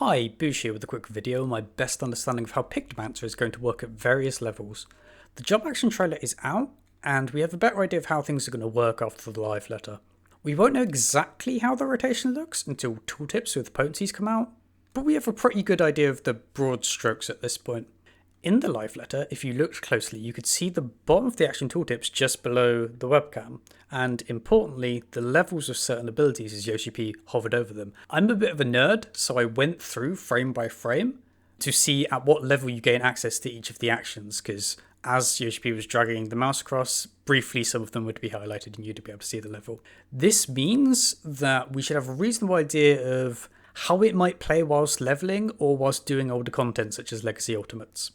Hi, Boosh here with a quick video on my best understanding of how Pictomancer is going to work at various levels. The job action trailer is out, and we have a better idea of how things are going to work after the live letter. We won't know exactly how the rotation looks until tooltips with potencies come out, but we have a pretty good idea of the broad strokes at this point. In the live letter, if you looked closely, you could see the bottom of the action tooltips just below the webcam, and importantly, the levels of certain abilities as Yoshi P hovered over them. I'm a bit of a nerd, so I went through frame by frame to see at what level you gain access to each of the actions, because as Yoshi P was dragging the mouse across, briefly some of them would be highlighted and you'd be able to see the level. This means that we should have a reasonable idea of how it might play whilst leveling or whilst doing older content such as Legacy Ultimates.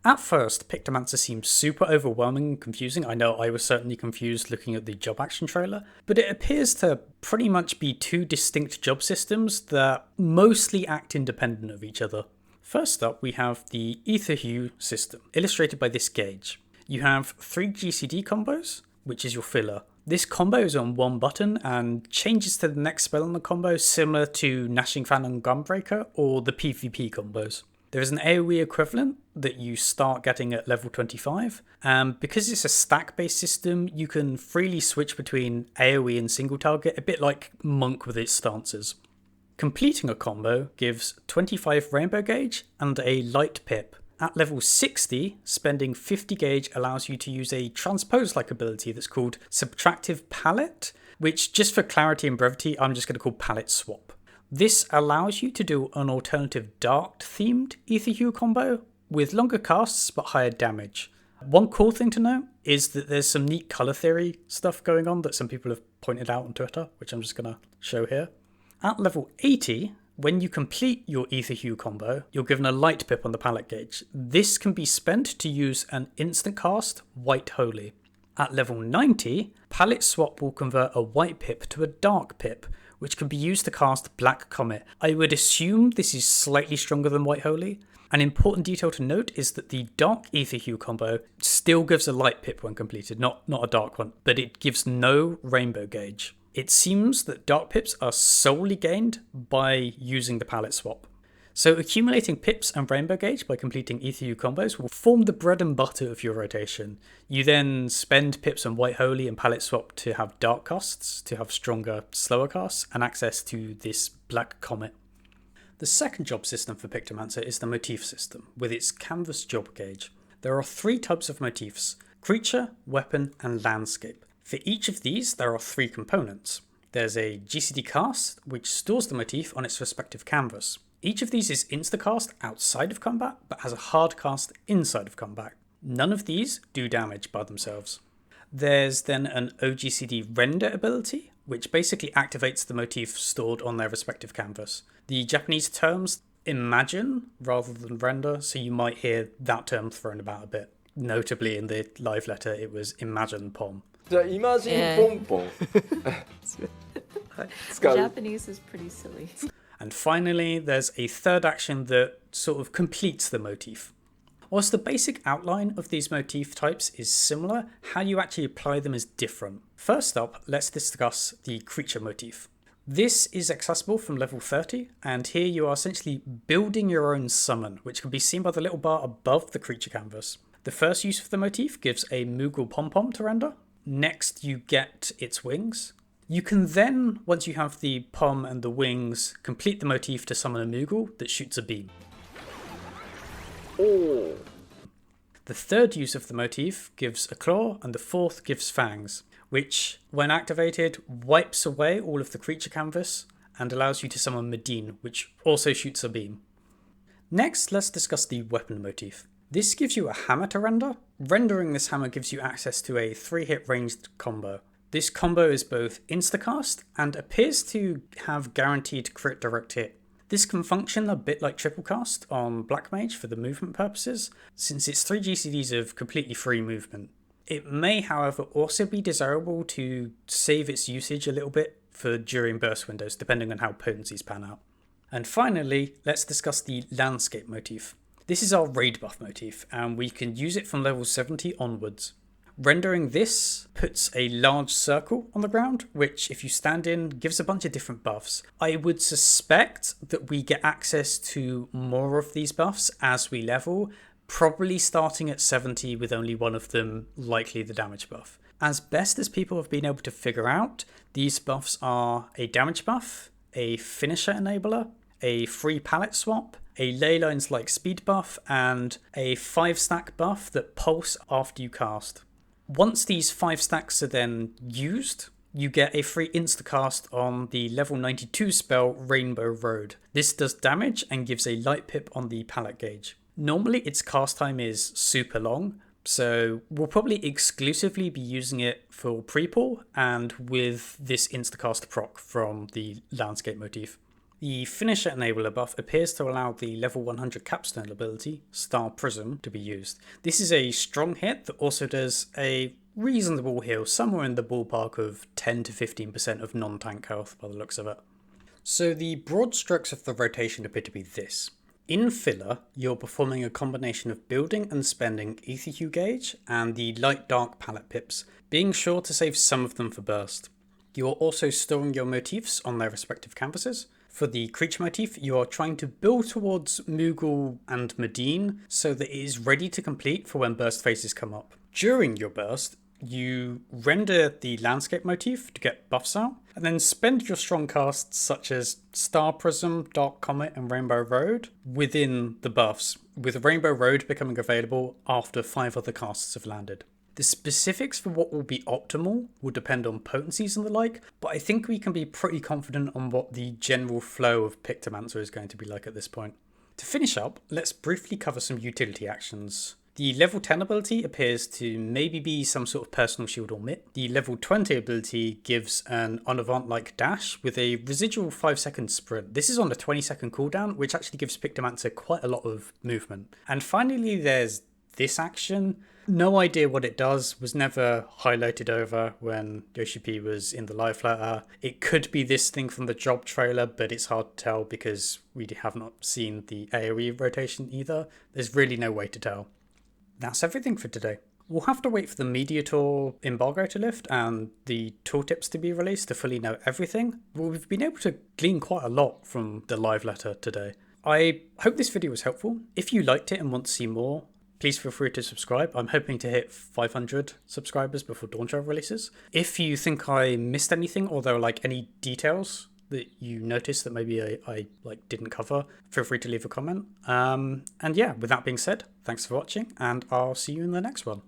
At first, Pictomancer seems super overwhelming and confusing. I know I was certainly confused looking at the job action trailer, but it appears to pretty much be two distinct job systems that mostly act independent of each other. First up, we have the Aetherhue system, illustrated by this gauge. You have 3 GCD combos, which is your filler. This combo is on one button and changes to the next spell on the combo, similar to Gnashing Fan and Gunbreaker or the PvP combos. There is an AoE equivalent that you start getting at level 25, and because it's a stack-based system, you can freely switch between AoE and single target, a bit like Monk with its stances. Completing a combo gives 25 Rainbow Gauge and a Light Pip. At level 60, spending 50 gauge allows you to use a transpose-like ability that's called Subtractive Palette, which, just for clarity and brevity, I'm just going to call Palette Swap. This allows you to do an alternative Dark-themed Aetherhue combo with longer casts but higher damage. One cool thing to note is that there's some neat colour theory stuff going on that some people have pointed out on Twitter, which I'm just going to show here. At level 80, when you complete your Aetherhue combo, you're given a Light Pip on the palette gauge. This can be spent to use an instant cast, White Holy. At level 90, Palette Swap will convert a White Pip to a Dark Pip, which can be used to cast Black Comet. I would assume this is slightly stronger than White Holy. An important detail to note is that the Dark Aetherhue combo still gives a Light Pip when completed, not a Dark one, but it gives no Rainbow Gauge. It seems that Dark Pips are solely gained by using the Palette Swap. So accumulating Pips and Rainbow Gauge by completing Aetherhue combos will form the bread and butter of your rotation. You then spend Pips on White Holy and Palette Swap to have Dark casts, to have stronger, slower casts, and access to this Black Comet. The second job system for Pictomancer is the Motif System, with its Canvas job gauge. There are 3 types of motifs: Creature, Weapon, and Landscape. For each of these, there are 3 components. There's a GCD cast, which stores the motif on its respective canvas. Each of these is instacast outside of combat, but has a hard cast inside of combat. None of these do damage by themselves. There's then an OGCD render ability, which basically activates the motif stored on their respective canvas. The Japanese terms imagine rather than render, so you might hear that term thrown about a bit. Notably in the live letter, it was imagine pom. じゃあイマジンポンポン使う Japanese is pretty silly. And finally, there's a third action that sort of completes the motif. Whilst the basic outline of these motif types is similar, how you actually apply them is different. First up, let's discuss the creature motif. This is accessible from level 30, and here you are essentially building your own summon, which can be seen by the little bar above the creature canvas. The first use of the motif gives a Moogle pom-pom to render. Next, you get its wings. You can then, once you have the pom and the wings, complete the motif to summon a Moogle that shoots a beam. Oh. The third use of the motif gives a claw, and the fourth gives fangs, which, when activated, wipes away all of the creature canvas and allows you to summon Medine, which also shoots a beam. Next, let's discuss the weapon motif. This gives you a hammer to render. Rendering this hammer gives you access to a 3-hit ranged combo. This combo is both instacast and appears to have guaranteed crit direct hit. This can function a bit like triple cast on Black Mage for the movement purposes, since it's 3 GCDs of completely free movement. It may, however, also be desirable to save its usage a little bit for during burst windows, depending on how potencies pan out. And finally, let's discuss the landscape motif. This is our raid buff motif, and we can use it from level 70 onwards. Rendering this puts a large circle on the ground, which if you stand in gives a bunch of different buffs. I would suspect that we get access to more of these buffs as we level, probably starting at 70 with only one of them likely the damage buff. As best as people have been able to figure out, these buffs are a damage buff, a finisher enabler, a free palette swap, a ley lines like speed buff, and a 5-stack buff that pulse after you cast. Once these 5 stacks are then used, you get a free instacast on the level 92 spell Rainbow Road. This does damage and gives a light pip on the palette gauge. Normally its cast time is super long, so we'll probably exclusively be using it for pre-pull and with this instacast proc from the landscape motif. The finisher enabler buff appears to allow the level 100 capstone ability, Star Prism, to be used. This is a strong hit that also does a reasonable heal, somewhere in the ballpark of 10 to 15% of non-tank health by the looks of it. So the broad strokes of the rotation appear to be this. In filler, you're performing a combination of building and spending Aetherhue Gauge and the light-dark palette pips, being sure to save some of them for burst. You're also storing your motifs on their respective canvases. For the creature motif, you are trying to build towards Moogle and Medine so that it is ready to complete for when burst phases come up. During your burst, you render the landscape motif to get buffs out, and then spend your strong casts such as Star Prism, Dark Comet, and Rainbow Road within the buffs, with Rainbow Road becoming available after 5 other casts have landed. The specifics for what will be optimal will depend on potencies and the like, but I think we can be pretty confident on what the general flow of Pictomancer is going to be like at this point. To finish up, let's briefly cover some utility actions. The level 10 ability appears to maybe be some sort of personal shield or mitt. The level 20 ability gives an Unavant-like dash with a residual 5-second sprint. This is on a 20-second cooldown, which actually gives Pictomancer quite a lot of movement. And finally, there's this action. No idea what it does, was never highlighted over when Yoshi P was in the live letter. It could be this thing from the job trailer, but it's hard to tell because we have not seen the AoE rotation either. There's really no way to tell. That's everything for today. We'll have to wait for the Media Tour embargo to lift and the tooltips to be released to fully know everything. But we've been able to glean quite a lot from the live letter today. I hope this video was helpful. If you liked it and want to see more, please feel free to subscribe. I'm hoping to hit 500 subscribers before Dawn Trail releases. If you think I missed anything or there are like any details that you noticed that maybe I didn't cover, feel free to leave a comment. And yeah, with that being said, thanks for watching and I'll see you in the next one.